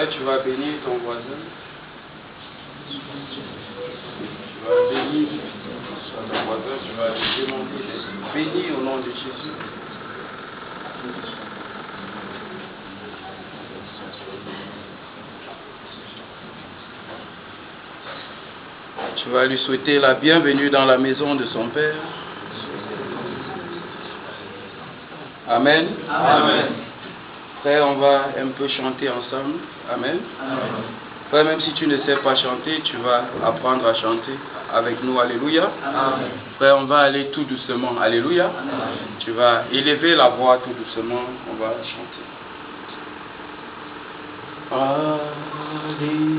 Frère, tu vas bénir ton voisin. Tu vas bénir ton voisin, tu vas lui demander d'être béni au nom de Jésus. Tu vas lui souhaiter la bienvenue dans la maison de son Père. Amen. Amen. Frère, on va un peu chanter ensemble. Amen. Amen. Frère, même si tu ne sais pas chanter, tu vas apprendre à chanter avec nous. Alléluia. Amen. Frère, on va aller tout doucement. Alléluia. Amen. Tu vas élever la voix tout doucement. On va chanter. Alléluia.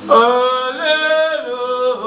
Alléluia.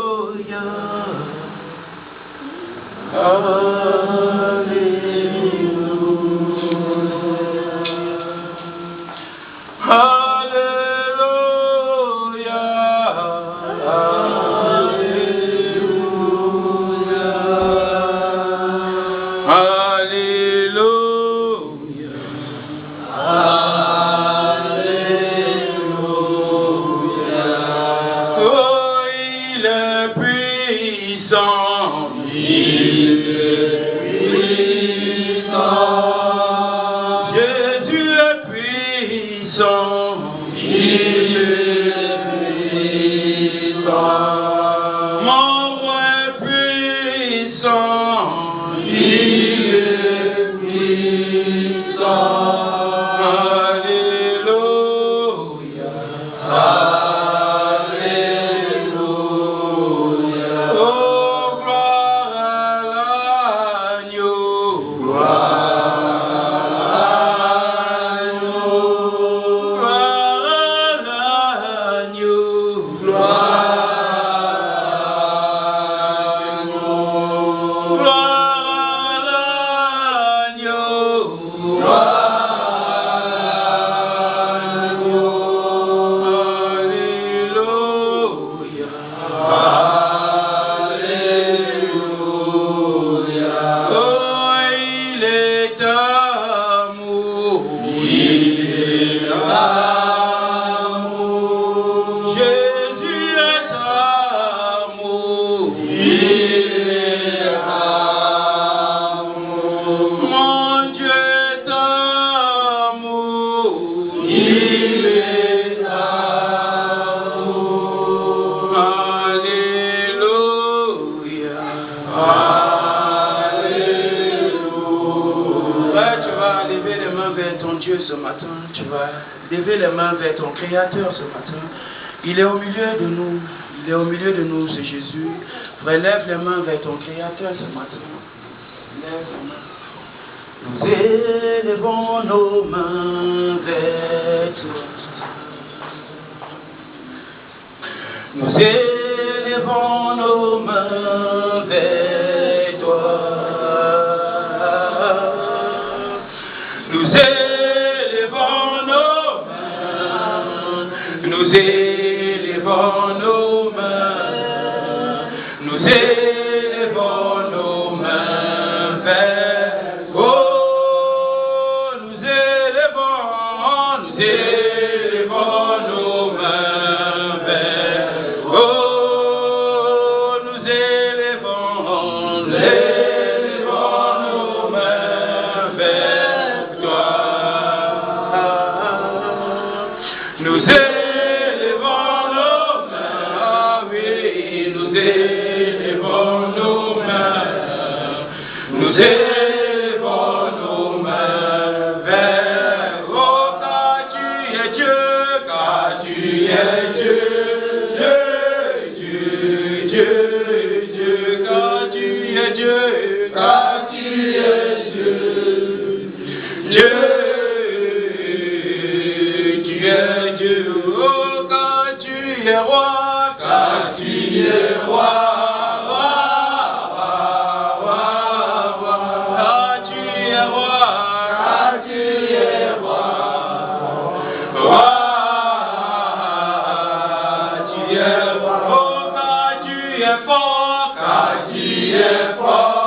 Créateur ce matin, il est au milieu de nous, c'est Jésus. Frère, lève les mains vers ton Créateur ce matin. Lève les mains. Nous élevons nos mains vers toi. Nous élevons nos mains vers toi. Nous élevons nos mains, nous élevons nos mains vers oh, nous élevons nos mains vers oh, nous élevons nos mains vers toi. Nous élevons nos mains vers oh, car tu es Dieu, car tu es Dieu, Dieu, car tu es Dieu, car tu es Dieu, tu es Dieu, oh, car tu es roi, car tu es roi. Car tu es fort,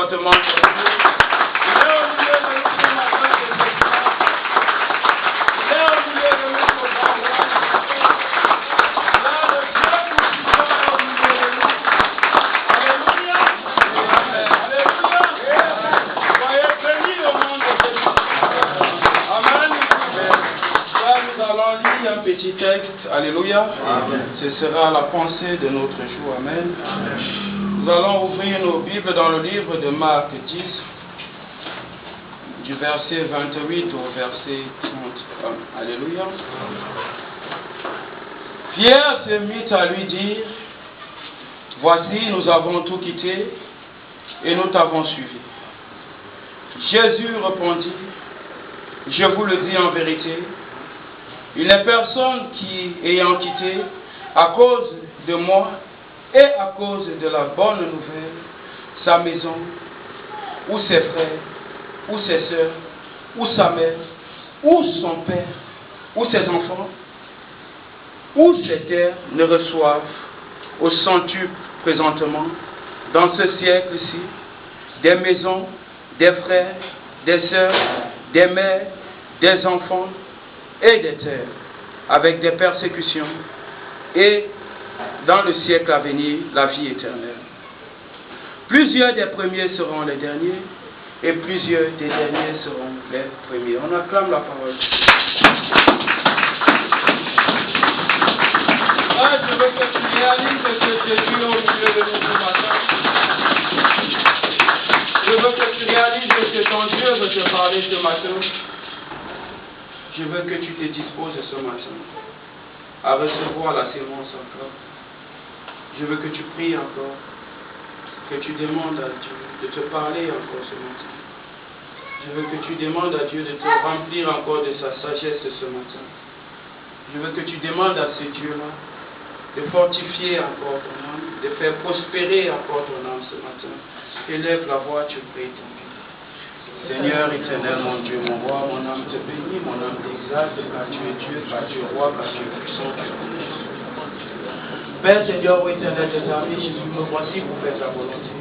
fortement son Dieu. Il est au milieu de nous ce matin, il est au milieu de nous ce matin. Là, le Dieu tout-puissant est au milieu de nous. Alléluia. Alléluia. Soyez bénis au nom de Jésus. Amen. Là, nous allons lire un petit texte. Alléluia. Amen. Ce sera la pensée de notre jour. Amen. Amen. Nous allons ouvrir nos Bibles dans le livre de Marc 10, du verset 28 au verset 31. Alléluia. Pierre se mit à lui dire, « Voici, nous avons tout quitté et nous t'avons suivi. » Jésus répondit, « Je vous le dis en vérité, il n'est personne qui, ayant quitté à cause de moi, et à cause de la bonne nouvelle, sa maison, ou ses frères, ou ses sœurs, ou sa mère, ou son père, ou ses enfants, ou ses terres ne reçoivent au centuple présentement, dans ce siècle-ci, des maisons, des frères, des sœurs, des mères, des enfants et des terres, avec des persécutions, et dans le siècle à venir, la vie éternelle. Plusieurs des premiers seront les derniers, et plusieurs des derniers seront les premiers. On acclame la parole. Ah, je veux que tu réalises que Jésus est au milieu de nous ce matin. Je veux que tu réalises que ton Dieu veut te parler ce matin. Je veux que tu te disposes ce matin à recevoir la sémence encore. Je veux que tu pries encore, que tu demandes à Dieu de te parler encore ce matin. Je veux que tu demandes à Dieu de te remplir encore de sa sagesse ce matin. Je veux que tu demandes à ce Dieu-là de fortifier encore ton âme, de faire prospérer encore ton âme ce matin. Élève la voix, tu pries ton Dieu. Seigneur éternel, mon Dieu, mon roi, mon âme te bénit, mon âme t'exalte, car tu es Dieu, car tu es roi, car tu es puissant, tu es Jésus. Père Seigneur, ô éternel des armées, Jésus, me voici pour faire ta volonté.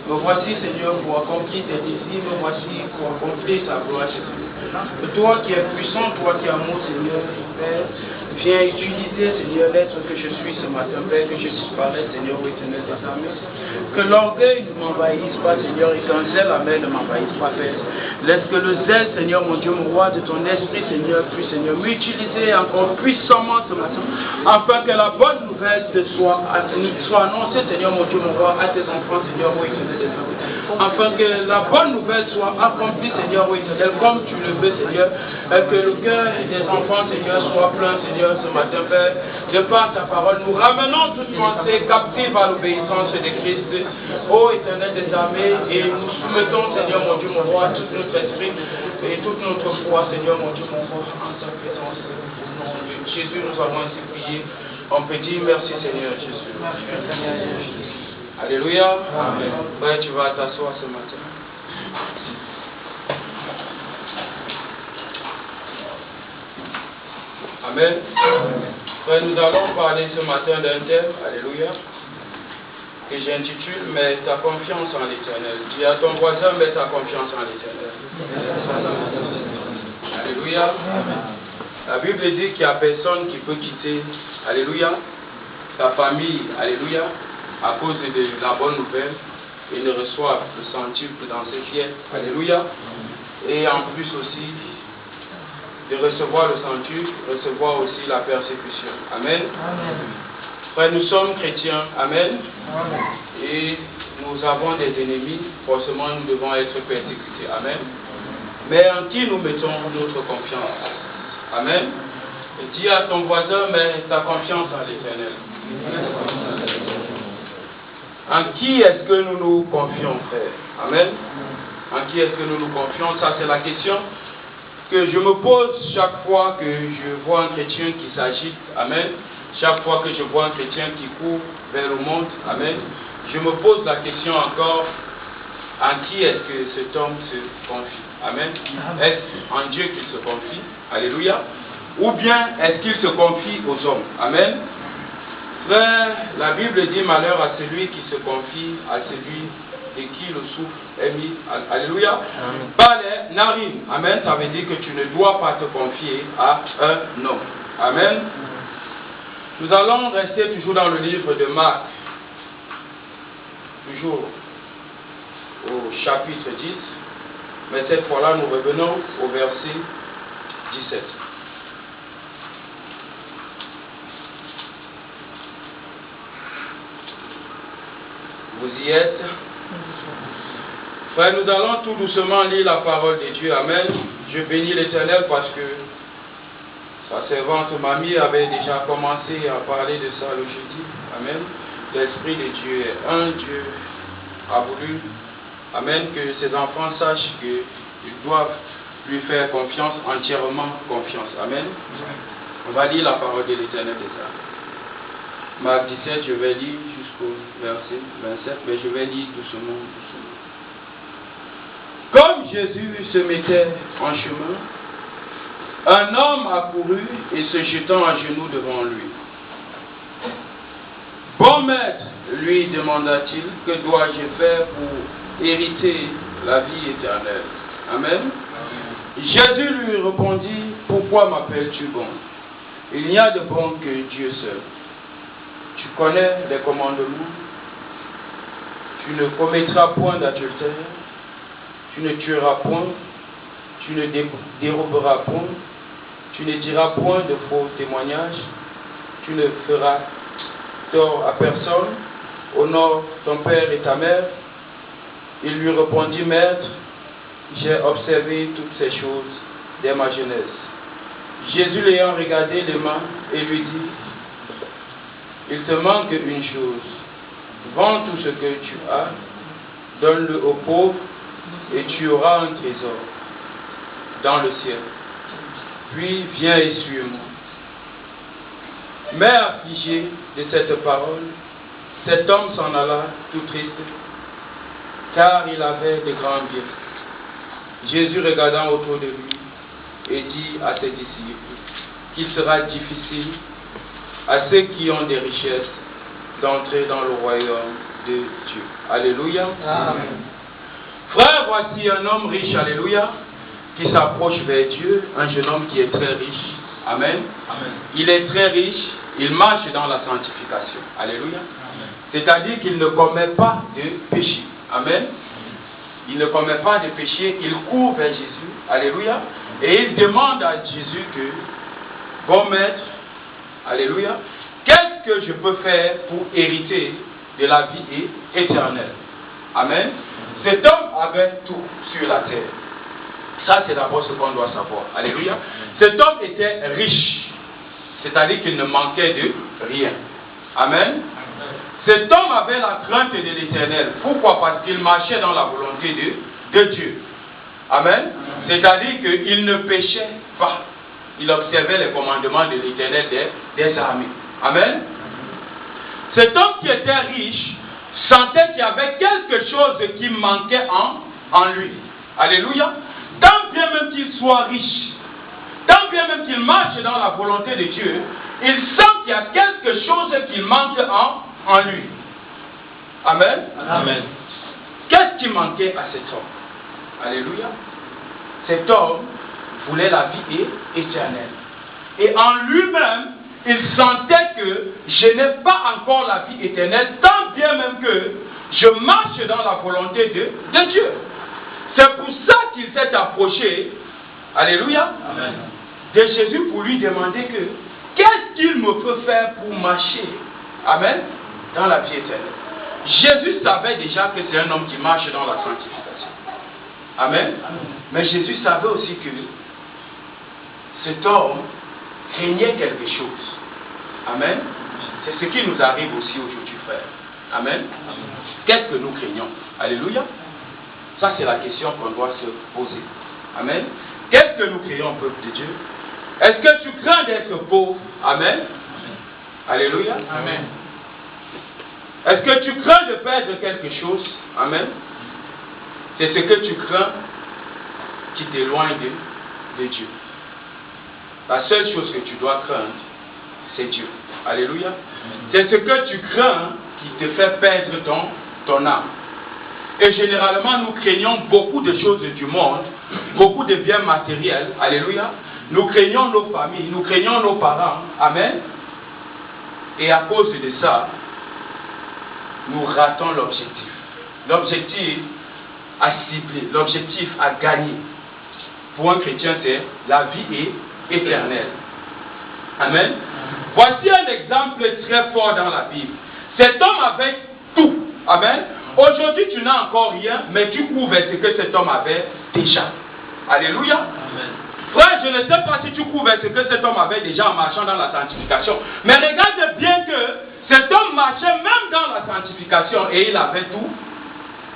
Me voici, Seigneur, pour accomplir tes désirs, me voici pour accomplir ta gloire, Jésus. Toi qui es puissant, toi qui es amour, Seigneur, Père, viens utiliser, Seigneur, l'être que je suis ce matin, Père, que je disparaisse, Seigneur, ô éternel des armées. Que l'orgueil ne m'envahisse pas, Seigneur, et qu'un zèle amer ne m'envahisse pas, Père. Laisse que le zèle, Seigneur, mon Dieu, mon roi, de ton esprit, Seigneur, puisse, Seigneur, m'utiliser encore puissamment ce matin, afin que la bonne nouvelle soit annoncée, Seigneur, mon Dieu, mon roi, à tes enfants, Seigneur, ô éternel des armées. Afin que la bonne nouvelle soit accomplie, Seigneur, ô éternel, comme tu le veux, Seigneur, et que le cœur des enfants, Seigneur, soit plein, Seigneur, ce matin, Père, de par ta parole. Nous ramenons toute pensée captive à l'obéissance de Christ, ô éternel des armées, et nous soumettons, Seigneur, mon Dieu, mon roi, tout notre esprit et toute notre foi, Seigneur, mon Dieu, mon roi, en ta présence. Au nom de Jésus, nous avons ainsi prié. On peut dire merci, Seigneur Jésus. Alléluia. Amen. Frère, tu vas t'asseoir ce matin. Amen. Frère, nous allons parler ce matin d'un thème, alléluia, que j'intitule « Mets ta confiance en l'Éternel ». Dis à ton voisin « Mets ta confiance en l'Éternel ». Alléluia. La Bible dit qu'il n'y a personne qui peut quitter, alléluia, sa famille, alléluia, à cause de la bonne nouvelle, et ne reçoit le centuple dans ses pieds, alléluia, et en plus aussi de recevoir le centuple, recevoir aussi la persécution. Amen. Amen. Frère, nous sommes chrétiens, amen. Amen. Et nous avons des ennemis, forcément nous devons être persécutés, amen. Mais en qui nous mettons notre confiance? Amen. Et dis à ton voisin, mets ta confiance en l'Éternel. En qui est-ce que nous nous confions, frère? Amen. En qui est-ce que nous nous confions? Ça, c'est la question que je me pose chaque fois que je vois un chrétien qui s'agite. Amen. Chaque fois que je vois un chrétien qui court vers le monde. Amen. Je me pose la question encore, en qui est-ce que cet homme se confie? Amen. Est-ce en Dieu qu'il se confie? Alléluia. Ou bien est-ce qu'il se confie aux hommes? Amen. Frère, la Bible dit malheur à celui qui se confie à celui de qui le souffle est mis, alléluia, Amen. par les narines. Amen, ça veut dire que tu ne dois pas te confier à un homme. Amen. Nous allons rester toujours dans le livre de Marc, toujours au chapitre 10, mais cette fois-là nous revenons au verset 17. Vous y êtes? Frère, nous allons tout doucement lire la parole de Dieu. Amen. Je bénis l'Éternel parce que sa servante Mamie avait déjà commencé à parler de ça le jeudi. Amen. L'Esprit de Dieu est un. Dieu a voulu, amen, que ses enfants sachent qu'ils doivent lui faire confiance, entièrement confiance. Amen. On va lire la parole de l'Éternel de ça. Marc 17, je vais lire jusqu'au verset 27, mais je vais lire doucement, doucement. Comme Jésus se mettait en chemin, un homme accourut et se jetant à genoux devant lui. Bon maître, lui demanda-t-il, que dois-je faire pour hériter la vie éternelle? Amen. Jésus lui répondit, pourquoi m'appelles-tu bon? Il n'y a de bon que Dieu seul. Tu connais les commandements. Tu ne commettras point d'adultère. Tu ne tueras point. Tu ne déroberas point. Tu ne diras point de faux témoignages. Tu ne feras tort à personne. Honore ton père et ta mère. Il lui répondit, maître, j'ai observé toutes ces choses dès ma jeunesse. Jésus l'ayant regardé les mains et lui dit, il te manque une chose. Vends tout ce que tu as, donne-le aux pauvres, et tu auras un trésor dans le ciel. Puis viens et suis-moi. Mais affligé de cette parole, cet homme s'en alla tout triste, car il avait de grands biens. Jésus regardant autour de lui et dit à ses disciples qu'il sera difficile à ceux qui ont des richesses d'entrer dans le royaume de Dieu. Alléluia. Amen. Frère, voici un homme riche, alléluia, qui s'approche vers Dieu, un jeune homme qui est très riche. Amen. Amen. Il est très riche, il marche dans la sanctification. Alléluia. C'est-à-dire qu'il ne commet pas de péché. Amen. Il ne commet pas de péché, il court vers Jésus. Alléluia. Et il demande à Jésus que, bon maître, alléluia, qu'est-ce que je peux faire pour hériter de la vie éternelle? Amen. Cet homme avait tout sur la terre. Ça, c'est d'abord ce qu'on doit savoir. Alléluia. Cet homme était riche. C'est-à-dire qu'il ne manquait de rien. Amen. Cet homme avait la crainte de l'Éternel. Pourquoi? Parce qu'il marchait dans la volonté de Dieu. Amen. C'est-à-dire qu'il ne péchait pas. Il observait les commandements de l'Éternel des armées. Amen. Cet homme qui était riche sentait qu'il y avait quelque chose qui manquait en lui. Alléluia. Tant bien même qu'il soit riche, tant bien même qu'il marche dans la volonté de Dieu, il sent qu'il y a quelque chose qui manque en lui. Amen. Amen. Qu'est-ce qui manquait à cet homme? Alléluia. Cet homme voulait la vie éternelle. Et en lui-même, il sentait que je n'ai pas encore la vie éternelle, tant bien même que je marche dans la volonté de Dieu. C'est pour ça qu'il s'est approché, alléluia, amen, de Jésus pour lui demander que qu'est-ce qu'il me peut faire pour marcher, amen, dans la vie éternelle. Jésus savait déjà que c'est un homme qui marche dans la sanctification. Amen. Amen. Mais Jésus savait aussi que cet homme craignait quelque chose. Amen. C'est ce qui nous arrive aussi aujourd'hui, frère. Amen. Qu'est-ce que nous craignons? Alléluia. Ça, c'est la question qu'on doit se poser. Amen. Qu'est-ce que nous craignons, peuple de Dieu? Est-ce que tu crains d'être pauvre? Amen. Alléluia. Amen. Est-ce que tu crains de perdre quelque chose? Amen. C'est ce que tu crains qui t'éloigne de Dieu. La seule chose que tu dois craindre, c'est Dieu. Alléluia. C'est ce que tu crains qui te fait perdre ton âme. Et généralement, nous craignons beaucoup de choses du monde, beaucoup de biens matériels. Alléluia. Nous craignons nos familles, nous craignons nos parents. Amen. Et à cause de ça, nous ratons l'objectif. L'objectif à cibler, l'objectif à gagner. Pour un chrétien, c'est la vie éternelle. Amen. Voici un exemple très fort dans la Bible. Cet homme avait tout. Amen. Aujourd'hui, tu n'as encore rien, mais tu couvres ce que cet homme avait déjà. Alléluia. Amen. Frère, je ne sais pas si tu couvres ce que cet homme avait déjà en marchant dans la sanctification. Mais regarde bien que cet homme marchait même dans la sanctification et il avait tout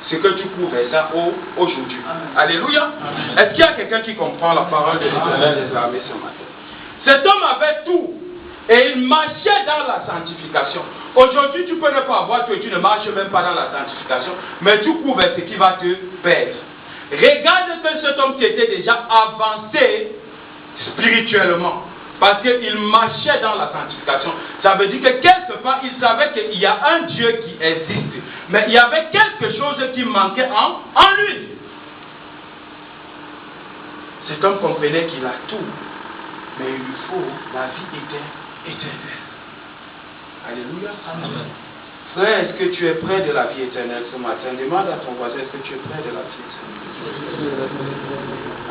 ce que tu couvres ça aujourd'hui. Alléluia. Est-ce qu'il y a quelqu'un qui comprend la parole de l'Éternel des armées ce matin? Cet homme avait tout et il marchait dans la sanctification. Aujourd'hui, tu peux ne pas avoir tout et tu ne marches même pas dans la sanctification, mais tu couvres ce qui va te perdre. Regarde que cet homme qui était déjà avancé spirituellement, parce qu'il marchait dans la sanctification. Ça veut dire que quelque part, il savait qu'il y a un Dieu qui existe, mais il y avait quelque chose qui manquait en lui. Cet homme comprenait qu'il a tout, mais il lui faut la vie éternelle. Alléluia. Amen. Frère, est-ce que tu es près de la vie éternelle ce matin? Demande à ton voisin, est-ce que tu es près de la vie éternelle?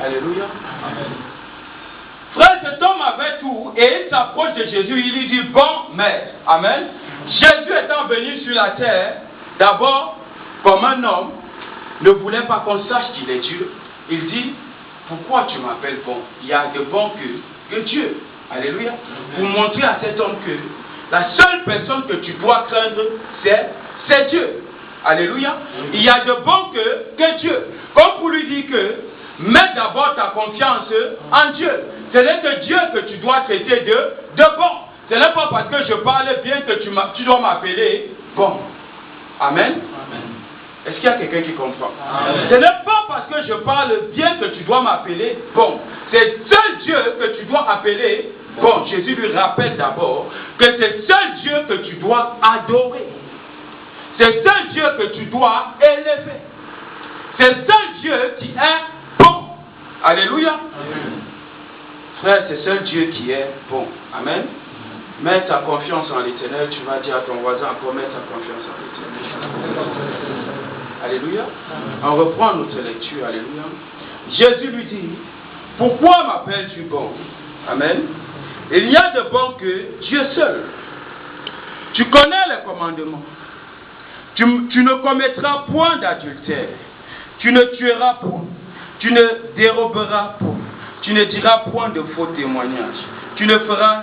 Alléluia. Amen. Frère, cet homme avait tout et il s'approche de Jésus, il lui dit, bon maître. Amen. Jésus étant venu sur la terre, d'abord, comme un homme, ne voulait pas qu'on sache qu'il est Dieu. Il dit, pourquoi tu m'appelles bon? Il y a de bon que Dieu. Alléluia. Pour montrer à cet homme que la seule personne que tu dois craindre, c'est Dieu. Alléluia. Il y a de bon que Dieu. Comme pour lui dire que, mets d'abord ta confiance en Dieu. Ce n'est que Dieu que tu dois traiter de bon. Ce n'est pas parce que je parle bien que tu dois m'appeler bon. Amen. Amen. Est-ce qu'il y a quelqu'un qui comprend? Amen. Ce n'est pas parce que je parle bien que tu dois m'appeler bon. C'est seul Dieu que tu dois appeler bon. Jésus lui rappelle d'abord que c'est seul Dieu que tu dois adorer. C'est seul Dieu que tu dois élever. C'est seul Dieu qui est bon. Alléluia. Amen. Frère, c'est seul Dieu qui est bon. Amen. Mets ta confiance en l'Éternel. Tu vas dire à ton voisin encore, mets ta confiance en l'Éternel. Alléluia. On reprend notre lecture. Alléluia. Jésus lui dit, pourquoi m'appelles-tu bon? Amen. Il n'y a de bon que Dieu seul. Tu connais les commandements. Tu ne commettras point d'adultère. Tu ne tueras point. Tu ne déroberas point. Tu ne diras point de faux témoignages. Tu ne feras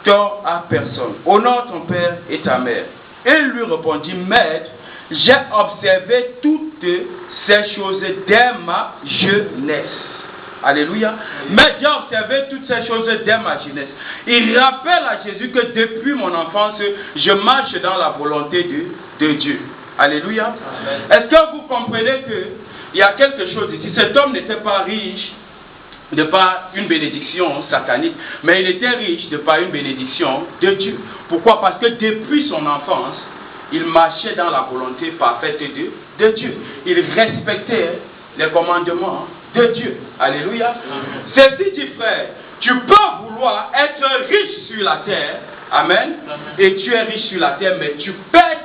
tort à personne. Honore ton père et ta mère. Et il lui répondit, maître, j'ai observé toutes ces choses dès ma jeunesse. Alléluia. Mais j'ai observé toutes ces choses dès ma jeunesse. Il rappelle à Jésus que depuis mon enfance, je marche dans la volonté de Dieu. Alléluia. Est-ce que vous comprenez qu'il y a quelque chose ici? Cet homme n'était pas riche de par une bénédiction satanique, mais il était riche de par une bénédiction de Dieu. Pourquoi? Parce que depuis son enfance, il marchait dans la volonté parfaite de Dieu. Il respectait les commandements de Dieu. Alléluia. Ceci dit, frère, tu peux vouloir être riche sur la terre. Amen. Et tu es riche sur la terre, mais tu perds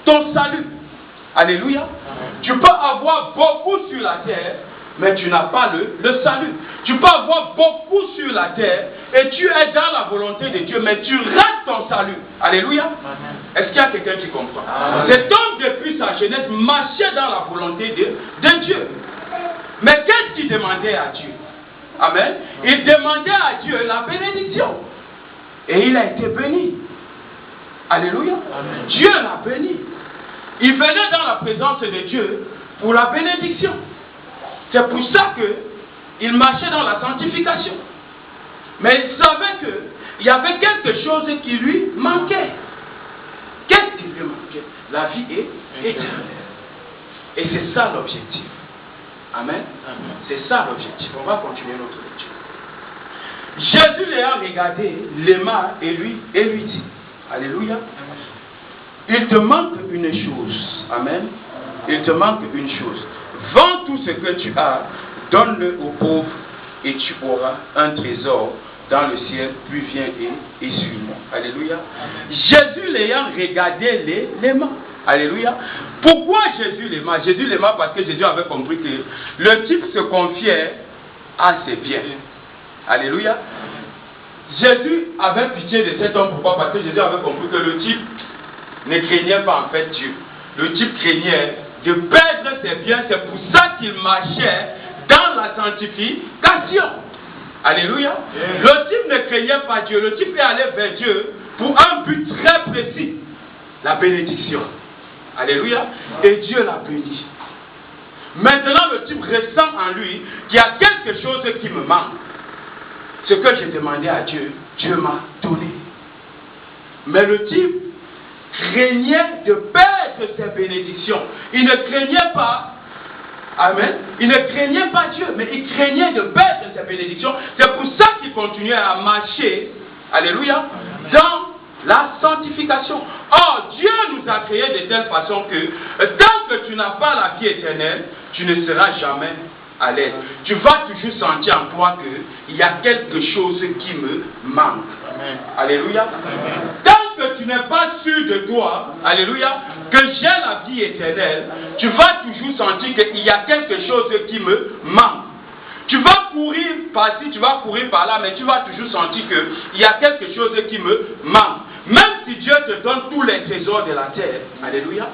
ton salut. Alléluia. Amen. Tu peux avoir beaucoup sur la terre, mais tu n'as pas le salut. Tu peux avoir beaucoup sur la terre et tu es dans la volonté de Dieu, mais tu rates ton salut. Alléluia. Est-ce qu'il y a quelqu'un qui comprend? Amen. Cet homme, depuis sa jeunesse, marchait dans la volonté de Dieu. Mais qu'est-ce qu'il demandait à Dieu? Amen. Il demandait à Dieu la bénédiction. Et il a été béni. Alléluia. Amen. Dieu l'a béni. Il venait dans la présence de Dieu pour la bénédiction. C'est pour ça qu'il marchait dans la sanctification. Mais il savait qu'il y avait quelque chose qui lui manquait. Qu'est-ce qui lui manquait? La vie est éternelle. Et c'est ça l'objectif. Amen. C'est ça l'objectif. On va continuer notre lecture. Jésus l'ayant regardé, l'aima et lui dit, alléluia, il te manque une chose. Amen. Il te manque une chose. Vends tout ce que tu as, donne-le aux pauvres et tu auras un trésor dans le ciel, puis viens et suis-moi. Alléluia. Jésus l'ayant regardé l'aimant. Alléluia. Pourquoi Jésus l'aima? Jésus l'aima parce que Jésus avait compris que le type se confiait à ses biens. Alléluia. Jésus avait pitié de cet homme. Pourquoi? Parce que Jésus avait compris que le type ne craignait pas en fait Dieu. Le type craignait de perdre ses biens. C'est pour ça qu'il marchait dans la sanctification. Alléluia. Le type ne craignait pas Dieu. Le type est allé vers Dieu pour un but très précis. La bénédiction. Alléluia. Et Dieu l'a béni. Maintenant, le type ressent en lui qu'il y a quelque chose qui me manque. Ce que j'ai demandé à Dieu, Dieu m'a donné. Mais le type craignait de perdre ses bénédictions. Il ne craignait pas, amen, il ne craignait pas Dieu, mais il craignait de perdre ses bénédictions. C'est pour ça qu'il continuait à marcher, alléluia, dans la sanctification. Or, Dieu nous a créés de telle façon que tant que tu n'as pas la vie éternelle, tu ne seras jamais à l'aise. Tu vas toujours sentir en toi qu'il y a quelque chose qui me manque. Amen. Alléluia. Amen. Tant que tu n'es pas sûr de toi, alléluia, que j'ai la vie éternelle, tu vas toujours sentir qu'il y a quelque chose qui me manque. Tu vas courir par-ci, tu vas courir par-là, mais tu vas toujours sentir qu'il y a quelque chose qui me manque. Même si Dieu te donne tous les trésors de la terre, alléluia,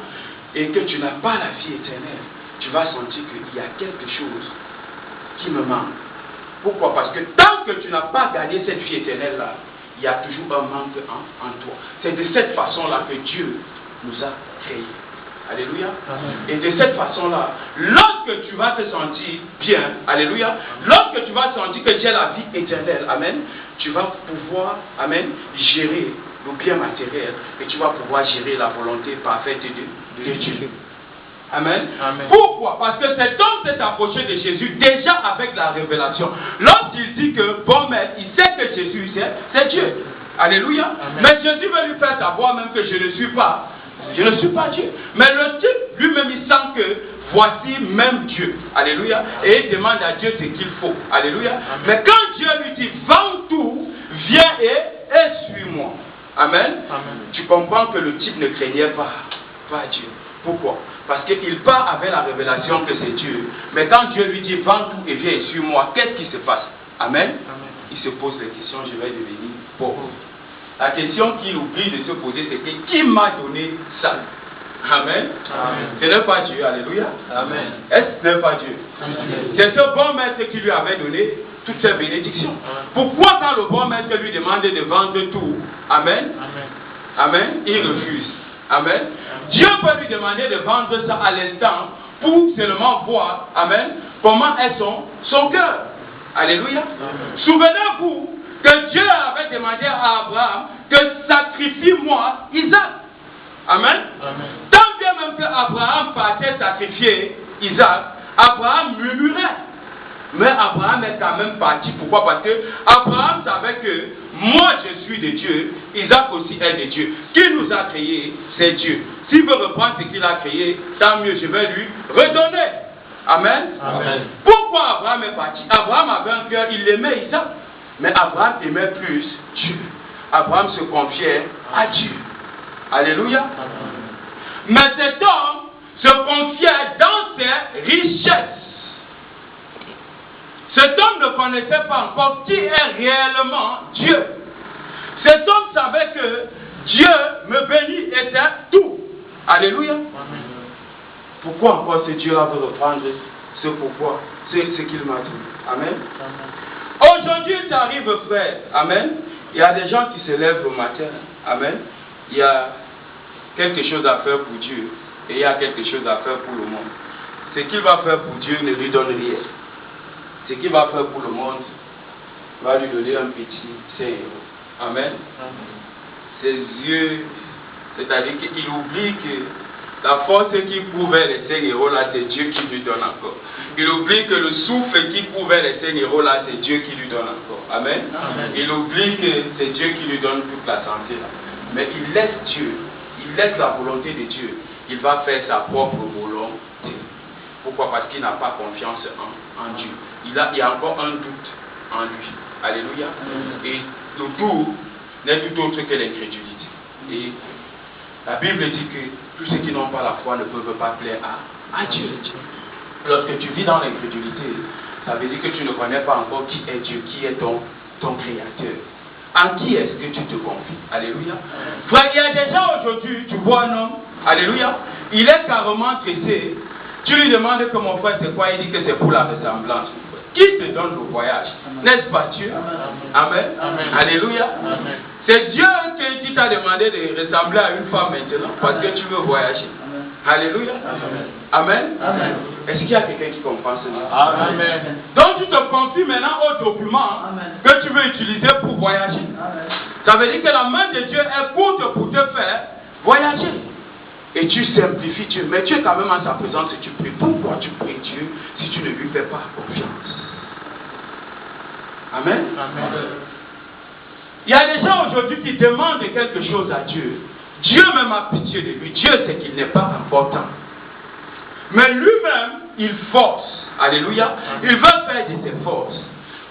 et que tu n'as pas la vie éternelle, tu vas sentir qu'il y a quelque chose qui me manque. Pourquoi? Parce que tant que tu n'as pas gagné cette vie éternelle-là, il y a toujours un manque en toi. C'est de cette façon-là que Dieu nous a créés. Alléluia. Amen. Et de cette façon-là, lorsque tu vas te sentir bien, alléluia, lorsque tu vas sentir que tu as la vie éternelle, amen, tu vas pouvoir, amen, gérer le bien matériel et tu vas pouvoir gérer la volonté parfaite de Dieu. Amen. Amen. Pourquoi? Parce que cet homme s'est approché de Jésus déjà avec la révélation. Lorsqu'il dit que, bon maître, il sait que Jésus c'est Dieu. Alléluia. Amen. Mais Jésus veut lui faire savoir même que je ne suis pas Dieu. Mais le type lui-même il sent que voici même Dieu. Alléluia. Et il demande à Dieu ce qu'il faut. Alléluia. Amen. Mais quand Dieu lui dit vends tout, viens et suis-moi. Amen. Amen. Tu comprends que le type ne craignait pas Dieu. Pourquoi? Parce qu'il part avec la révélation que c'est Dieu. Mais quand Dieu lui dit vends tout et viens et suis-moi, qu'est-ce qui se passe? Amen. Amen. Il se pose la question, je vais devenir pauvre. La question qu'il oublie de se poser, c'est que qui m'a donné ça? Amen. Amen. Ce n'est pas Dieu. Alléluia. Amen. Est-ce que ce n'est pas Dieu? Amen. C'est ce bon maître qui lui avait donné toutes ces bénédictions. Amen. Pourquoi quand le bon maître lui demande de vendre tout, amen, amen, il refuse. Amen. Dieu peut lui demander de vendre ça à l'instant pour seulement voir, amen, comment est son cœur. Alléluia. Souvenez-vous que Dieu avait demandé à Abraham que sacrifie-moi Isaac. Amen. Amen. Tant bien même que Abraham partait sacrifier Isaac, Abraham murmurait. Mais Abraham est quand même parti. Pourquoi? Parce que Abraham savait que moi je suis de Dieu, Isaac aussi est de Dieu. Qui nous a créés, c'est Dieu. S'il veut reprendre ce qu'il a créé, tant mieux, je vais lui redonner. Amen. Amen. Pourquoi Abraham est parti? Abraham avait un cœur, il aimait Isaac. Mais Abraham aimait plus Dieu. Abraham se confiait à Dieu. Alléluia. Amen. Mais cet homme se confiait dans ses richesses. Cet homme ne connaissait pas encore qui est réellement Dieu. Cet homme savait que Dieu me bénit et c'est tout. Alléluia. Amen. Pourquoi encore ce Dieu-là veut reprendre ce pourquoi? C'est ce qu'il m'a dit. Amen. Amen. Aujourd'hui, tu arrives, frère. Amen. Il y a des gens qui se lèvent le matin. Amen. Il y a quelque chose à faire pour Dieu et il y a quelque chose à faire pour le monde. Ce qu'il va faire pour Dieu ne lui donne rien. Ce qu'il va faire pour le monde va lui donner un petit 5 €. Amen. Ses yeux, c'est-à-dire qu'il oublie que la force qui couvre les 5 € là, c'est Dieu qui lui donne encore. Il oublie que le souffle qui couvre les 5 € là, c'est Dieu qui lui donne encore. Amen. Amen. Il oublie que c'est Dieu qui lui donne toute la santé là. Mais il laisse Dieu, il laisse la volonté de Dieu. Il va faire sa propre Pourquoi? Parce qu'il n'a pas confiance en Dieu. Il y a encore un doute en lui. Alléluia. Et le tout n'est tout autre que l'incrédulité. Et la Bible dit que tous ceux qui n'ont pas la foi ne peuvent pas plaire à Dieu. Lorsque tu vis dans l'incrédulité, ça veut dire que tu ne connais pas encore qui est Dieu, qui est ton créateur. En qui est-ce que tu te confies? Alléluia. Frère, il y a des gens aujourd'hui, tu vois un homme, alléluia, il est carrément stressé. Tu lui demandes que mon frère c'est quoi, il dit que c'est pour la ressemblance. Qui te donne le voyage? N'est-ce pas Dieu? Amen. Amen. Alléluia. Amen. C'est Dieu qui t'a demandé de ressembler à une femme maintenant parce que tu veux voyager. Alléluia. Amen. Amen. Est-ce qu'il y a quelqu'un qui comprend cela? Amen. Donc tu te confies maintenant au document que tu veux utiliser pour voyager. Amen. Ça veut dire que la main de Dieu est courte pour te faire voyager. Et tu simplifies Dieu. Mais tu es quand même en sa présence et tu pries. Pourquoi tu pries Dieu si tu ne lui fais pas confiance? Amen. Amen. Il y a des gens aujourd'hui qui demandent quelque chose à Dieu. Dieu même a pitié de lui. Dieu sait qu'il n'est pas important. Mais lui-même, il force. Alléluia. Il veut faire de ses forces.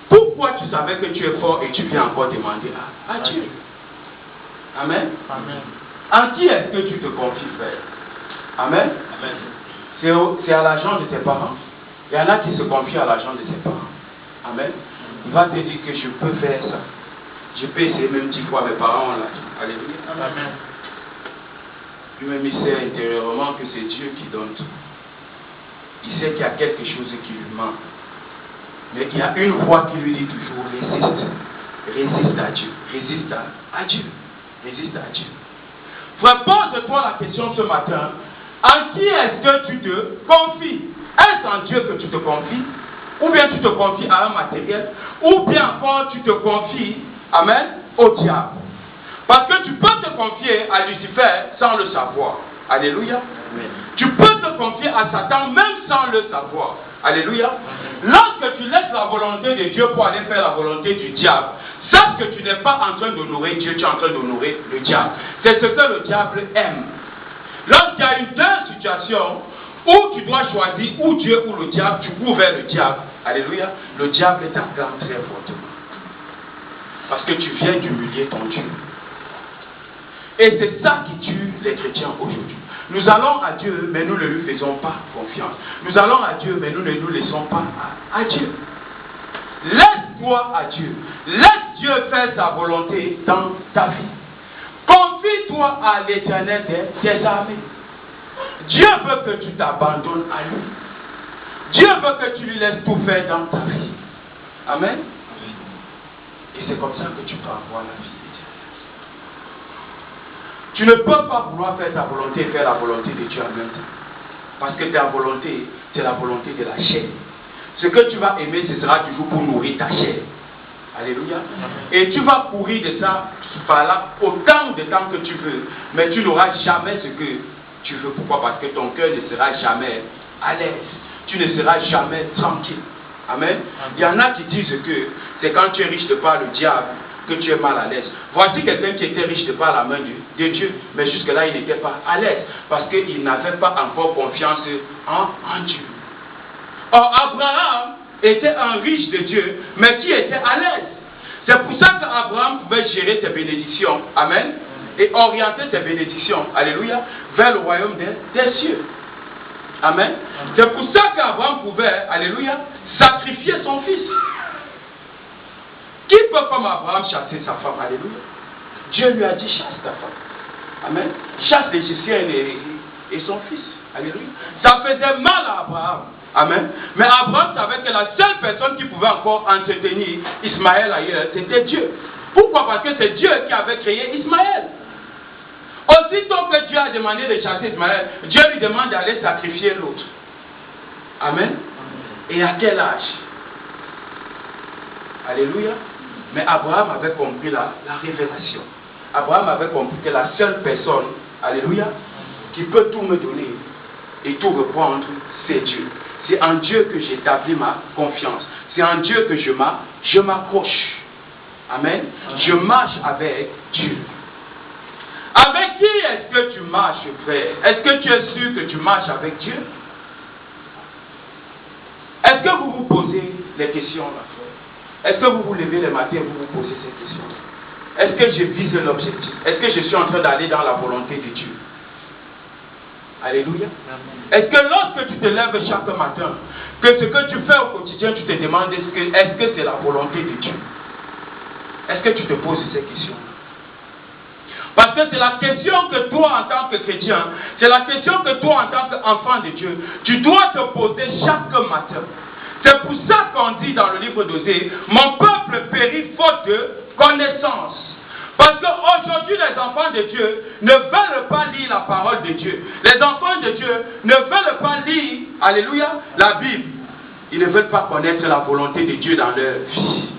Pourquoi tu savais que tu es fort et tu viens encore demander à Dieu? Amen. Amen. En qui est-ce que tu te confies, frère? Amen. Amen. C'est à l'argent de tes parents. Il y en a qui se confient à l'argent de ses parents. Amen. Il va te dire que je peux faire ça. Je peux essayer même 10 fois, mes parents ont l'argent. Alléluia. Amen. Lui-même, il sait intérieurement que c'est Dieu qui donne tout. Il sait qu'il y a quelque chose qui lui manque. Mais il y a une voix qui lui dit toujours, résiste. Résiste à Dieu. Résiste à Dieu. Résiste à Dieu. Frère, pose-toi la question ce matin. En qui est-ce que tu te confies? Est-ce en Dieu que tu te confies? Ou bien tu te confies à un matériel? Ou bien encore tu te confies, amen, au diable? Parce que tu peux te confier à Lucifer sans le savoir. Alléluia. Amen. Tu peux te confier à Satan même sans le savoir. Alléluia. Amen. Lorsque tu laisses la volonté de Dieu pour aller faire la volonté du diable, sache que tu n'es pas en train d'honorer Dieu, tu es en train d'honorer le diable. C'est ce que le diable aime. Lorsqu'il y a une situation où tu dois choisir ou Dieu ou le diable, tu cours vers le diable. Alléluia. Le diable t'acclame très fortement. Parce que tu viens d'humilier ton Dieu. Et c'est ça qui tue les chrétiens aujourd'hui. Nous allons à Dieu, mais nous ne lui faisons pas confiance. Nous allons à Dieu, mais nous ne nous laissons pas à Dieu. Laisse-toi à Dieu. Laisse Dieu faire sa volonté dans ta vie. Confie-toi à l'Éternel des armées. Dieu veut que tu t'abandonnes à lui. Dieu veut que tu lui laisses tout faire dans ta vie. Amen. Et c'est comme ça que tu peux avoir la vie. Tu ne peux pas vouloir faire ta volonté et faire la volonté de Dieu en même temps. Parce que ta volonté, c'est la volonté de la chair. Ce que tu vas aimer, ce sera toujours pour nourrir ta chair. Alléluia. Et tu vas courir de ça par là autant de temps que tu veux. Mais tu n'auras jamais ce que tu veux. Pourquoi? Parce que ton cœur ne sera jamais à l'aise. Tu ne seras jamais tranquille. Amen. Il y en a qui disent que c'est quand tu es riche de par le diable que tu es mal à l'aise. Voici quelqu'un qui était riche de par la main de Dieu, mais jusque-là il n'était pas à l'aise parce qu'il n'avait pas encore confiance en Dieu. Or, Abraham était un riche de Dieu, mais qui était à l'aise. C'est pour ça qu'Abraham pouvait gérer ses bénédictions, amen, et orienter ses bénédictions, alléluia, vers le royaume des cieux. Amen. C'est pour ça qu'Abraham pouvait, alléluia, sacrifier son fils. Qui peut comme Abraham chasser sa femme? Alléluia. Dieu lui a dit chasse ta femme. Amen. Chasse l'Égyptien et son fils. Alléluia. Ça faisait mal à Abraham. Amen. Mais Abraham savait que la seule personne qui pouvait encore entretenir Ismaël ailleurs, c'était Dieu. Pourquoi? Parce que c'est Dieu qui avait créé Ismaël. Aussitôt que Dieu a demandé de chasser Ismaël, Dieu lui demande d'aller sacrifier l'autre. Amen. Et à quel âge? Alléluia. Mais Abraham avait compris la révélation. Abraham avait compris que la seule personne, alléluia, qui peut tout me donner et tout reprendre, c'est Dieu. C'est en Dieu que j'établis ma confiance. C'est en Dieu que je m'accroche. Amen. Je marche avec Dieu. Avec qui est-ce que tu marches, frère? Est-ce que tu es sûr que tu marches avec Dieu? les questions là, frère? Est-ce que vous vous levez le matin et vous vous posez ces questions? Est-ce que je vise l'objectif? Est-ce que je suis en train d'aller dans la volonté de Dieu? Alléluia. Est-ce que lorsque tu te lèves chaque matin, que ce que tu fais au quotidien, tu te demandes est-ce que c'est la volonté de Dieu? Est-ce que tu te poses ces questions? Parce que c'est la question que toi, en tant que chrétien, c'est la question que toi, en tant qu'enfant de Dieu, tu dois te poser chaque matin. C'est pour ça qu'on dit dans le livre d'Osée, mon peuple périt faute de connaissance. Parce qu'aujourd'hui, les enfants de Dieu ne veulent pas lire la parole de Dieu. Les enfants de Dieu ne veulent pas lire, alléluia, la Bible. Ils ne veulent pas connaître la volonté de Dieu dans leur vie.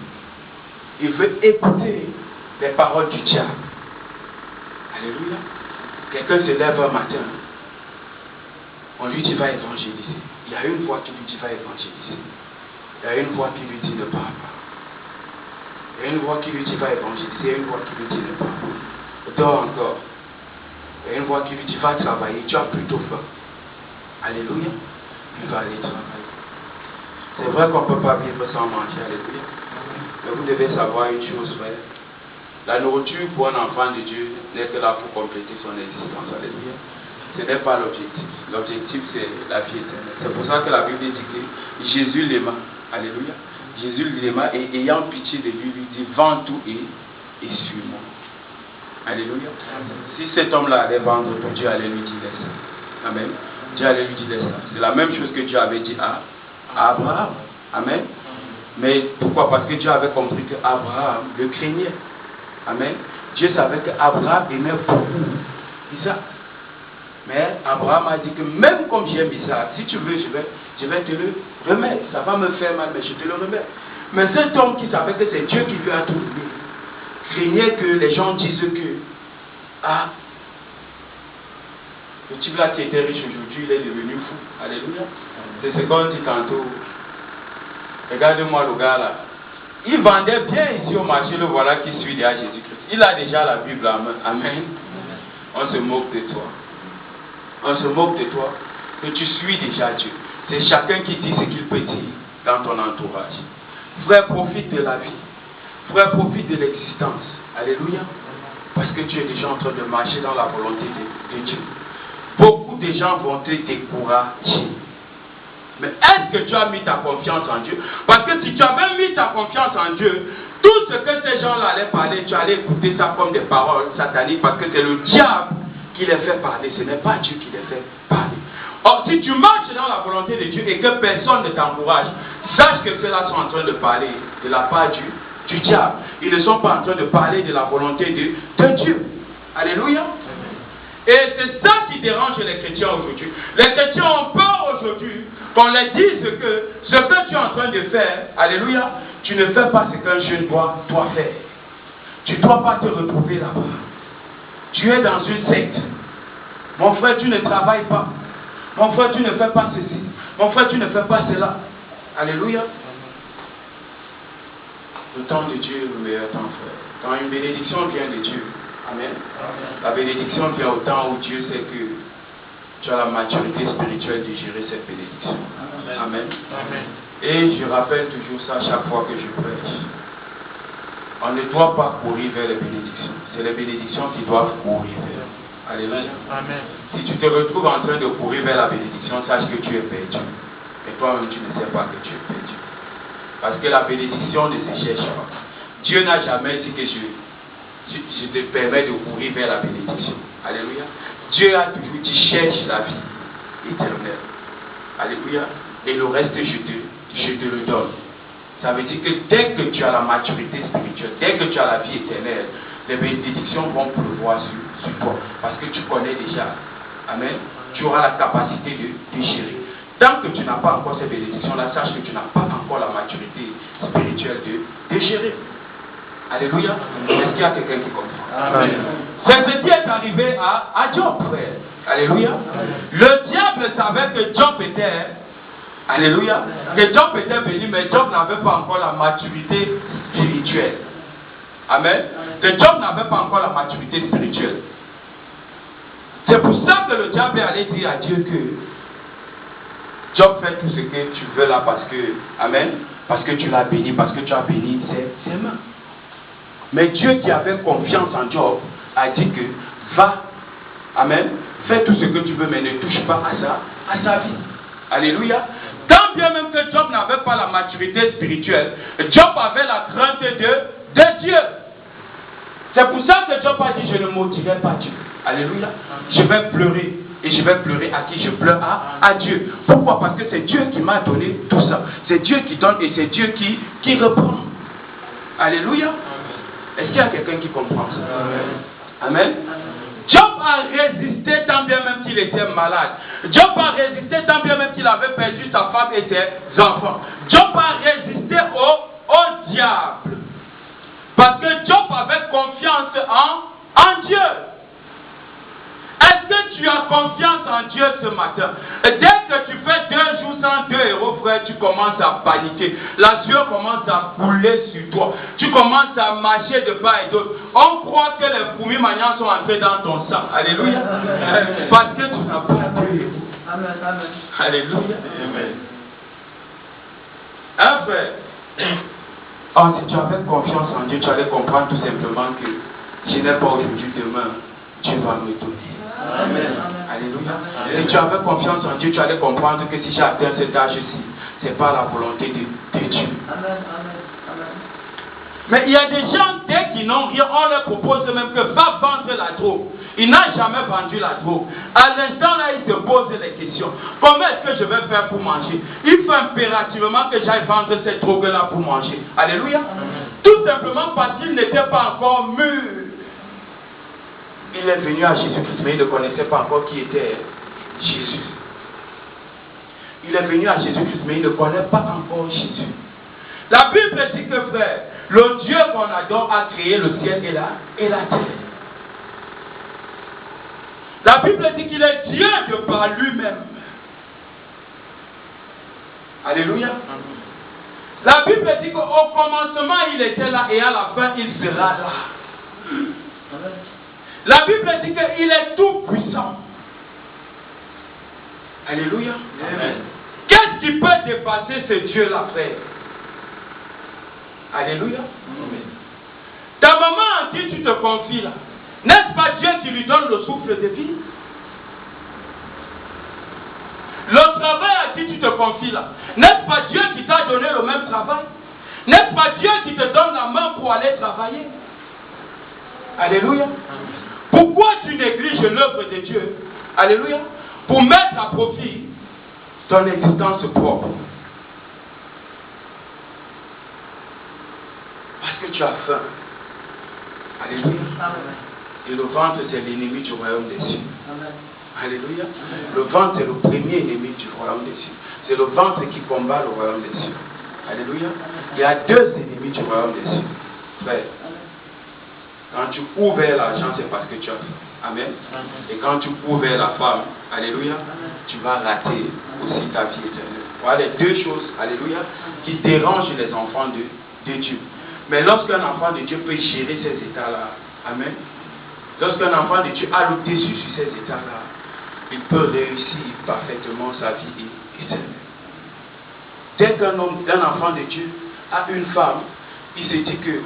Ils veulent écouter les paroles du diable. Alléluia. Quelqu'un se lève un matin. On lui dit va évangéliser. Il y a une voix qui lui dit va évangéliser. Il y a une voix qui lui dit ne parle pas. Il y a une voix qui lui dit va évangéliser. Il y a une voix qui lui dit ne parle pas. Dors encore. Il y a une voix qui lui dit va travailler. Tu as plutôt faim. Alléluia. Il va aller travailler. C'est vrai qu'on ne peut pas vivre sans manger. Alléluia. Mais vous devez savoir une chose, frère. La nourriture pour un enfant de Dieu n'est que là pour compléter son existence. Alléluia. Ce n'est pas l'objectif. L'objectif, c'est la vie éternelle. C'est pour ça que la Bible dit que Jésus l'aima. Alléluia. Jésus l'aima et ayant pitié de lui, lui dit vends tout et suis-moi. Alléluia. Si cet homme-là allait vendre tout, Dieu allait lui dire ça. Amen. Dieu allait lui dire ça. C'est la même chose que Dieu avait dit à Abraham. Amen. Mais pourquoi? Parce que Dieu avait compris qu'Abraham le craignait. Amen. Dieu savait qu'Abraham aimait beaucoup Isaac. Mais Abraham a dit que même comme j'aime Isaac, si tu veux, je vais te le remettre. Ça va me faire mal, mais je te le remets. Mais cet homme qui savait que c'est Dieu qui lui a tout donné, craignait que les gens disent que le type là qui était riche aujourd'hui, il est devenu fou. Alléluia. C'est ce qu'on dit tantôt. Regardez-moi le gars là. Il vendait bien ici au marché, le voilà qui suit derrière Jésus-Christ. Il a déjà la Bible en main. Amen. On se moque de toi. On se moque de toi. Que tu suis déjà Dieu. C'est chacun qui dit ce qu'il peut dire dans ton entourage. Frère, profite de la vie. Frère, profite de l'existence. Alléluia. Parce que tu es déjà en train de marcher dans la volonté de Dieu. Beaucoup de gens vont te décourager. Mais est-ce que tu as mis ta confiance en Dieu? Parce que si tu avais mis ta confiance en Dieu, tout ce que ces gens-là allaient parler, tu allais écouter ça comme des paroles sataniques, parce que c'est le diable qui les fait parler, ce n'est pas Dieu qui les fait parler. Or, si tu marches dans la volonté de Dieu et que personne ne t'encourage, sache que ceux-là sont en train de parler de la part du diable. Ils ne sont pas en train de parler de la volonté de Dieu. Alléluia. Et c'est ça qui dérange les chrétiens aujourd'hui. Les chrétiens ont peur aujourd'hui qu'on leur dise que ce que tu es en train de faire, alléluia, tu ne fais pas ce qu'un jeune doit faire. Tu ne dois pas te retrouver là-bas. Tu es dans une secte. Mon frère, tu ne travailles pas. Mon frère, tu ne fais pas ceci. Mon frère, tu ne fais pas cela. Alléluia. Le temps de Dieu est le meilleur temps, frère. Quand une bénédiction vient de Dieu, amen. La bénédiction vient au temps où Dieu sait que tu as la maturité spirituelle de gérer cette bénédiction. Amen. Amen. Et je rappelle toujours ça chaque fois que je prêche. On ne doit pas courir vers les bénédictions. C'est les bénédictions qui doivent courir vers. Alléluia. Amen. Si tu te retrouves en train de courir vers la bénédiction, sache que tu es perdu. Et toi-même, tu ne sais pas que tu es perdu. Parce que la bénédiction ne se cherche pas. Dieu n'a jamais dit que je te permets de courir vers la bénédiction. Alléluia. Dieu a toujours dit cherche la vie éternelle. Alléluia. Et le reste, je te le donne. Ça veut dire que dès que tu as la maturité spirituelle, dès que tu as la vie éternelle, les bénédictions vont pleuvoir sur toi. Parce que tu connais déjà. Amen. Tu auras la capacité de gérer. Tant que tu n'as pas encore ces bénédictions-là, sache que tu n'as pas encore la maturité spirituelle de gérer. Alléluia. Est-ce qu'il y a quelqu'un qui comprend? Amen. C'est ce qui est arrivé à Job, frère. Alléluia. Le diable savait que Job était, alléluia, que Job était béni, mais Job n'avait pas encore la maturité spirituelle. Amen. Que Job n'avait pas encore la maturité spirituelle. C'est pour ça que le diable est allé dire à Dieu que Job fait tout ce que tu veux là parce que, amen, parce que tu l'as béni, parce que tu as béni ses mains. Mais Dieu qui avait confiance en Job a dit que va, amen, fais tout ce que tu veux, mais ne touche pas à sa vie. Alléluia. Tant bien même que Job n'avait pas la maturité spirituelle, Job avait la crainte de Dieu. C'est pour ça que Job a dit, je ne maudirai pas Dieu. Alléluia. Je vais pleurer. Et je vais pleurer à qui je pleure à Dieu. Pourquoi? Parce que c'est Dieu qui m'a donné tout ça. C'est Dieu qui donne et c'est Dieu qui reprend. Alléluia. Est-ce qu'il y a quelqu'un qui comprend ça? Amen. Job a résisté tant bien même qu'il était malade. Job a résisté tant bien même qu'il avait perdu sa femme et ses enfants. Job a résisté au diable. Parce que Job avait confiance en Dieu. Est-ce que tu as confiance en Dieu ce matin? Dès que tu fais 2 jours sans 2 euros, frère, tu commences à paniquer. La sueur commence à couler sur toi. Tu commences à marcher de part et d'autre. On croit que les fourmis maniants sont entrées dans ton sang. Alléluia. Parce que tu n'as pas 2 euros. Amen, amen. Alléluia. Amen. Hein, frère? Oh, si tu avais confiance en Dieu, tu allais comprendre tout simplement que je n'ai pas aujourd'hui, demain, Dieu va me donner. Amen. Alléluia. Si tu avais confiance en Dieu, tu allais comprendre que si j'ai atteint cet âge-ci, ce n'est pas la volonté de Dieu. Amen. Mais il y a des gens, dès qu'ils n'ont rien, on leur propose même que va vendre la drogue. Il n'a jamais vendu la drogue. À l'instant là, il se pose les questions. Comment est-ce que je vais faire pour manger? Il faut impérativement que j'aille vendre cette drogue-là pour manger. Alléluia. Tout simplement parce qu'il n'était pas encore mûr. Il est venu à Jésus-Christ, mais il ne connaissait pas encore qui était Jésus. Il est venu à Jésus-Christ, mais il ne connaît pas encore Jésus. La Bible dit que, frère, le Dieu qu'on adore a créé le ciel et la terre. La Bible dit qu'il est Dieu de par lui-même. Alléluia. La Bible dit qu'au commencement, il était là et à la fin, il sera là. La Bible dit qu'il est tout puissant. Alléluia. Amen. Qu'est-ce qui peut dépasser ce Dieu-là, frère? Alléluia. Amen. Ta maman à qui tu te confies là, n'est-ce pas Dieu qui lui donne le souffle de vie? Le travail à qui tu te confies là, n'est-ce pas Dieu qui t'a donné le même travail? N'est-ce pas Dieu qui te donne la main pour aller travailler? Alléluia. Pourquoi tu négliges l'œuvre de Dieu? Alléluia. Pour mettre à profit ton existence propre. Parce que tu as faim. Alléluia. Et le ventre, c'est l'ennemi du royaume des cieux. Alléluia. Le ventre, c'est le premier ennemi du royaume des cieux. C'est le ventre qui combat le royaume des cieux. Alléluia. Il y a 2 ennemis du royaume des cieux. Frère. Quand tu cours vers l'argent, c'est parce que tu as faim. Amen. Et quand tu cours vers la femme, alléluia, tu vas rater aussi ta vie éternelle. Voilà les 2 choses, alléluia, qui dérangent les enfants de Dieu. Mais lorsqu'un enfant de Dieu peut gérer ces états-là, amen, lorsqu'un enfant de Dieu a le dessus sur ces états-là, il peut réussir parfaitement sa vie éternelle. Dès qu'un enfant de Dieu a une femme, il se dit que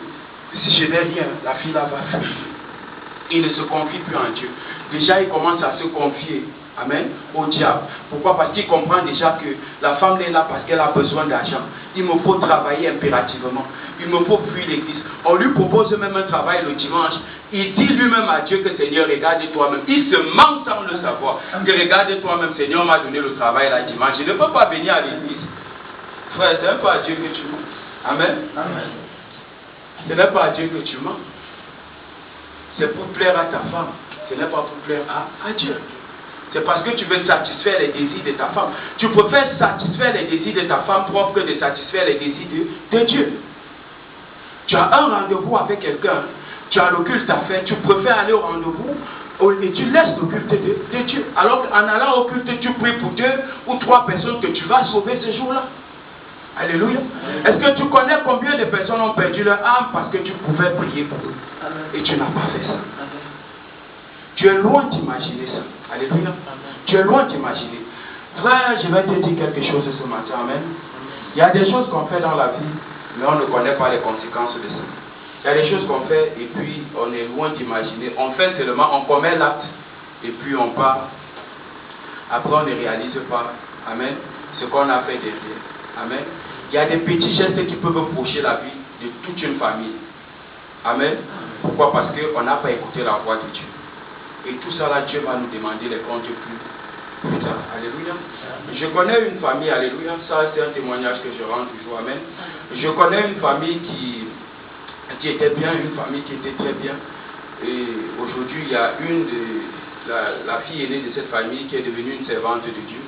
si je n'ai rien, la fille là va fuir. Il ne se confie plus en Dieu. Déjà, il commence à se confier, amen, au diable. Pourquoi? Parce qu'il comprend déjà que la femme est là parce qu'elle a besoin d'argent. Il me faut travailler impérativement. Il me faut fuir l'église. On lui propose même un travail le dimanche. Il dit lui-même à Dieu que Seigneur, regarde toi-même. Il se ment sans le savoir. Que regarde toi-même, Seigneur m'a donné le travail là dimanche. Je ne peux pas venir à l'église. Frère, ce n'est pas à Dieu que tu mens. Amen. Amen. Ce n'est pas à Dieu que tu mens. C'est pour plaire à ta femme. Ce n'est pas pour plaire à Dieu. C'est parce que tu veux satisfaire les désirs de ta femme. Tu préfères satisfaire les désirs de ta femme propre que de satisfaire les désirs de Dieu. Tu as un rendez-vous avec quelqu'un, tu as le culte à faire, tu préfères aller au rendez-vous et tu laisses le culte de Dieu. Alors qu'en allant au culte, tu pries pour 2 ou 3 personnes que tu vas sauver ce jour-là. Alléluia. Est-ce que tu connais combien de personnes ont perdu leur âme parce que tu pouvais prier pour eux et tu n'as pas fait ça? Tu es loin d'imaginer ça. Alléluia. Tu es loin d'imaginer. Frère, je vais te dire quelque chose ce matin. Amen. Il y a des choses qu'on fait dans la vie, mais on ne connaît pas les conséquences de ça. Il y a des choses qu'on fait et puis on est loin d'imaginer. On fait seulement, on commet l'acte et puis on part. Après on ne réalise pas, amen, ce qu'on a fait derrière. Amen. Il y a des petits gestes qui peuvent approcher la vie de toute une famille. Amen. Pourquoi? Parce qu'on n'a pas écouté la voix de Dieu. Et tout ça là, Dieu va nous demander les comptes plus tard. Alléluia. Je connais une famille, alléluia, ça c'est un témoignage que je rends toujours, amen. Je connais une famille qui était bien, une famille qui était très bien. Et aujourd'hui, il y a la fille aînée de cette famille qui est devenue une servante de Dieu.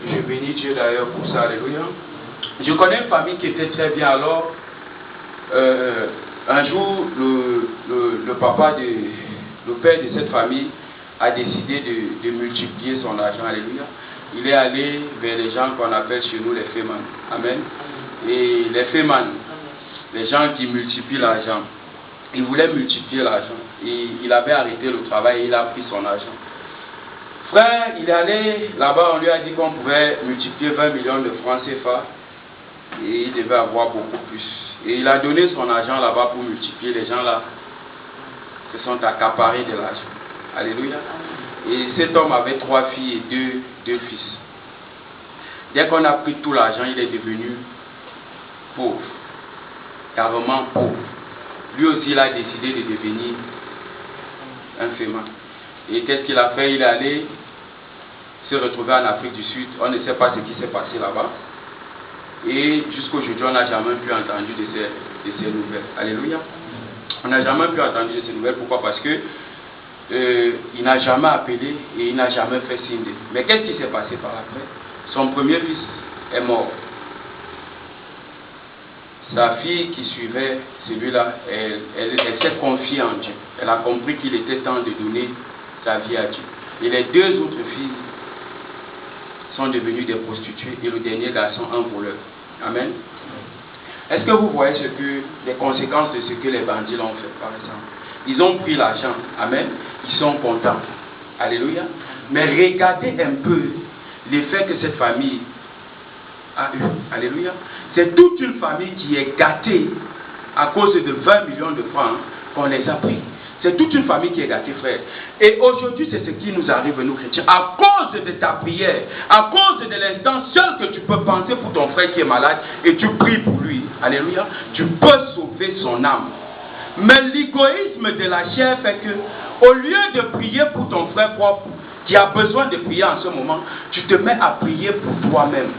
Je bénis Dieu d'ailleurs pour ça, alléluia. Je connais une famille qui était très bien, alors un jour, le père de cette famille a décidé de multiplier son argent, alléluia. Il est allé vers les gens qu'on appelle chez nous les fémans, amen. Et les fémans, les gens qui multiplient l'argent, il voulait multiplier l'argent. Et il avait arrêté le travail et il a pris son argent. Frère, il est allé là-bas, on lui a dit qu'on pouvait multiplier 20 millions de francs CFA et il devait avoir beaucoup plus. Et il a donné son argent là-bas pour multiplier. Les gens là se sont accaparés de l'argent. Alléluia. Et cet homme avait 3 filles et deux fils. Dès qu'on a pris tout l'argent, il est devenu pauvre. Carrément pauvre. Lui aussi, il a décidé de devenir un fémant. Et qu'est-ce qu'il a fait? Il est allé se retrouver en Afrique du Sud. On ne sait pas ce qui s'est passé là-bas. Et jusqu'aujourd'hui, on n'a jamais pu entendre de ces nouvelles. Alléluia. On n'a jamais pu entendre de ces nouvelles. Pourquoi? Parce que il n'a jamais appelé et il n'a jamais fait signe. Mais qu'est-ce qui s'est passé par après? Son premier fils est mort. Sa fille qui suivait celui-là, elle s'est confiée en Dieu. Elle a compris qu'il était temps de donner sa vie à Dieu. Et les 2 autres filles sont devenues des prostituées et le dernier garçon un voleur. Amen. Est-ce que vous voyez les conséquences de ce que les bandits l'ont fait, par exemple? Ils ont pris l'argent. Amen. Ils sont contents. Alléluia. Mais regardez un peu l'effet que cette famille a eu. Alléluia. C'est toute une famille qui est gâtée à cause de 20 millions de francs qu'on les a pris. C'est toute une famille qui est gâtée, frère. Et aujourd'hui, c'est ce qui nous arrive, nous chrétiens. À cause de ta prière, à cause de l'instant seul que tu peux penser pour ton frère qui est malade, et tu pries pour lui. Alléluia. Tu peux sauver son âme. Mais l'égoïsme de la chair fait que, au lieu de prier pour ton frère propre, qui a besoin de prier en ce moment, tu te mets à prier pour toi-même.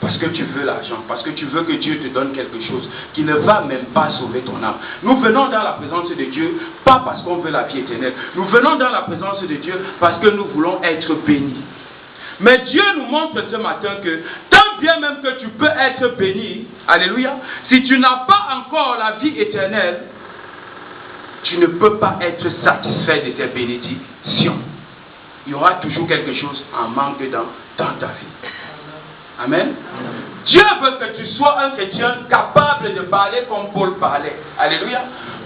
Parce que tu veux l'argent, parce que tu veux que Dieu te donne quelque chose qui ne va même pas sauver ton âme. Nous venons dans la présence de Dieu, pas parce qu'on veut la vie éternelle. Nous venons dans la présence de Dieu parce que nous voulons être bénis. Mais Dieu nous montre ce matin que, tant bien même que tu peux être béni, alléluia, si tu n'as pas encore la vie éternelle, tu ne peux pas être satisfait de tes bénédictions. Il y aura toujours quelque chose en manque dans ta vie. Amen. Dieu veut que tu sois un chrétien capable de parler comme Paul parlait. Alléluia.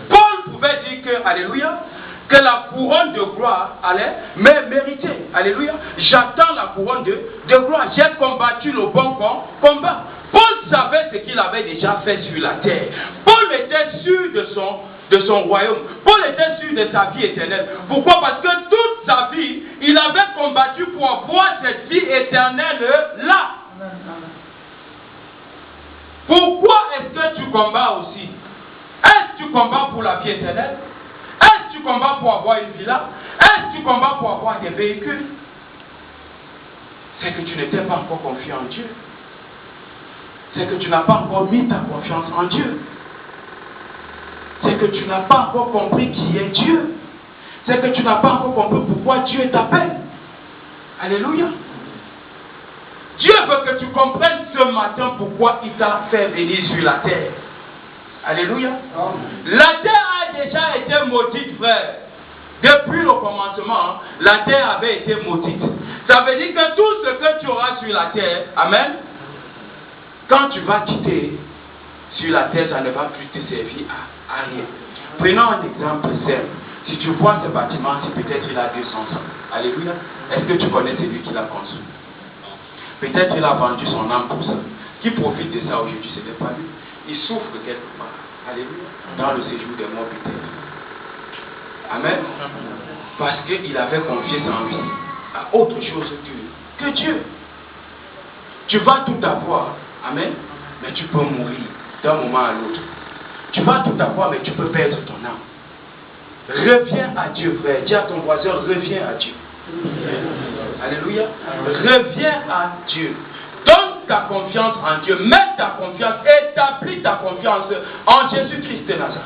Paul pouvait dire que, alléluia, que la couronne de gloire allait me mériter. Alléluia. J'attends la couronne de gloire. J'ai combattu le bon combat. Paul savait ce qu'il avait déjà fait sur la terre. Paul était sûr de son royaume. Paul était sûr de sa vie éternelle. Pourquoi? Parce que toute sa vie, il avait combattu pour avoir cette vie éternelle-là. Pourquoi est-ce que tu combats aussi? Est-ce que tu combats pour la vie éternelle? Est-ce que tu combats pour avoir une villa? Est-ce que tu combats pour avoir des véhicules? C'est que tu n'étais pas encore confiant en Dieu. C'est que tu n'as pas encore mis ta confiance en Dieu. C'est que tu n'as pas encore compris qui est Dieu. C'est que tu n'as pas encore compris pourquoi Dieu t'appelle. Alléluia. Dieu veut que tu comprennes ce matin pourquoi il t'a fait venir sur la terre. Alléluia. La terre a déjà été maudite, frère. Depuis le commencement, la terre avait été maudite. Ça veut dire que tout ce que tu auras sur la terre, amen, quand tu vas quitter sur la terre, ça ne va plus te servir à rien. Prenons un exemple simple. Si tu vois ce bâtiment, si peut-être il a 200 ans. Alléluia. Est-ce que tu connais celui qui l'a construit? Peut-être il a vendu son âme pour ça. qui profite de ça aujourd'hui, ce n'est pas lui. Il souffre quelque part. Alléluia. Dans le séjour des morts peut-être. Amen. Parce qu'il avait confiance en lui. À autre chose que Dieu. Tu vas tout avoir. Amen. Mais tu peux mourir d'un moment à l'autre. Tu vas tout avoir, mais tu peux perdre ton âme. Reviens à Dieu, frère. Dis à ton voisin, reviens à Dieu. Alléluia. Reviens à Dieu. Donne ta confiance en Dieu. Mets ta confiance, établis ta confiance en Jésus-Christ de Nazareth.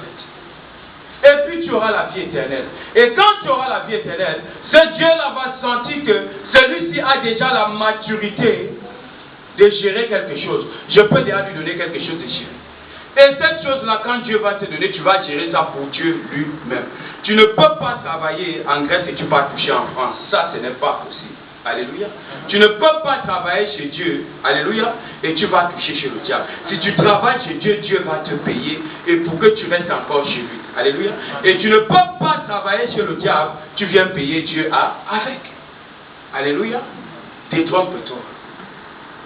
Et puis tu auras la vie éternelle. Et quand tu auras la vie éternelle, ce Dieu-là va sentir que celui-ci a déjà la maturité de gérer quelque chose. Je peux déjà lui donner quelque chose de gérer. Et cette chose-là, quand Dieu va te donner, tu vas gérer ça pour Dieu lui-même. Tu ne peux pas travailler en Grèce et tu vas toucher en France. Ça, ce n'est pas possible. Alléluia. Tu ne peux pas travailler chez Dieu. Alléluia. Et tu vas toucher chez le diable. Si tu travailles chez Dieu, Dieu va te payer. Et pour que tu restes encore chez lui. Alléluia. Et tu ne peux pas travailler chez le diable. Tu viens payer Dieu avec. Alléluia. Détrompe-toi.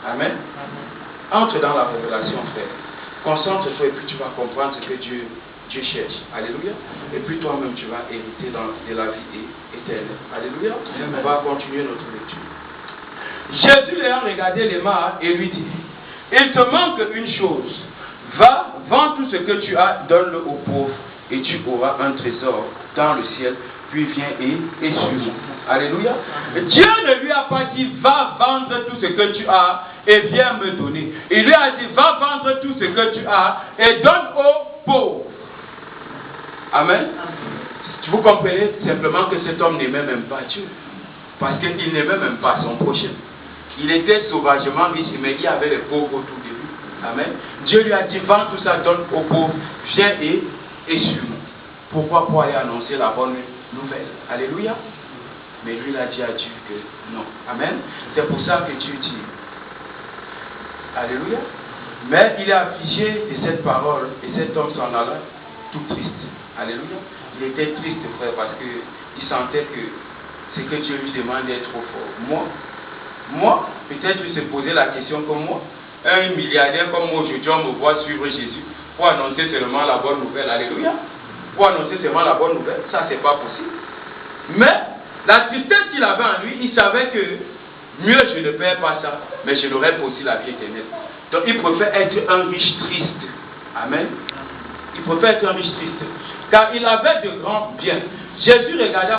Amen. Entre dans la révélation, frère. Concentre-toi et puis tu vas comprendre ce que Dieu cherche. Alléluia. Et puis toi-même tu vas hériter de la vie éternelle. Alléluia. On va continuer notre lecture. Jésus ayant regardé les mares et lui dit, il te manque une chose. Va, vends tout ce que tu as, donne-le aux pauvres et tu auras un trésor dans le ciel. Puis viens et suis-moi. Alléluia. Dieu ne lui a pas dit, va vendre tout ce que tu as et viens me donner. Il lui a dit, va vendre tout ce que tu as et donne aux pauvres. Amen. Vous comprenez simplement que cet homme n'aimait même pas Dieu. Parce qu'il n'aimait même pas son prochain. Il était sauvagement riche, mais il y avait les pauvres autour de lui. Amen. Dieu lui a dit, vends tout ça, donne aux pauvres, viens et suis-moi. Pourquoi? Pour aller annoncer la bonne nouvelle. Alléluia. Mais lui, il a dit à Dieu que non. Amen. C'est pour ça que Dieu dit. Alléluia. Mais il est affligé de cette parole et cet homme s'en alla tout triste. Alléluia. Il était triste, frère, parce qu'il sentait que ce que Dieu lui demandait est trop fort. Moi, peut-être il se posait la question comme moi. Un milliardaire comme moi aujourd'hui, on me voit suivre Jésus pour annoncer seulement la bonne nouvelle. Alléluia. Pour annoncer seulement la bonne nouvelle, ça c'est pas possible. Mais la tristesse qu'il avait en lui, il savait que mieux je ne perds pas ça, mais je n'aurai pas aussi la vie éternelle. Donc il préfère être un riche triste. Amen. Il préfère être un riche triste. Car il avait de grands biens. Jésus regarda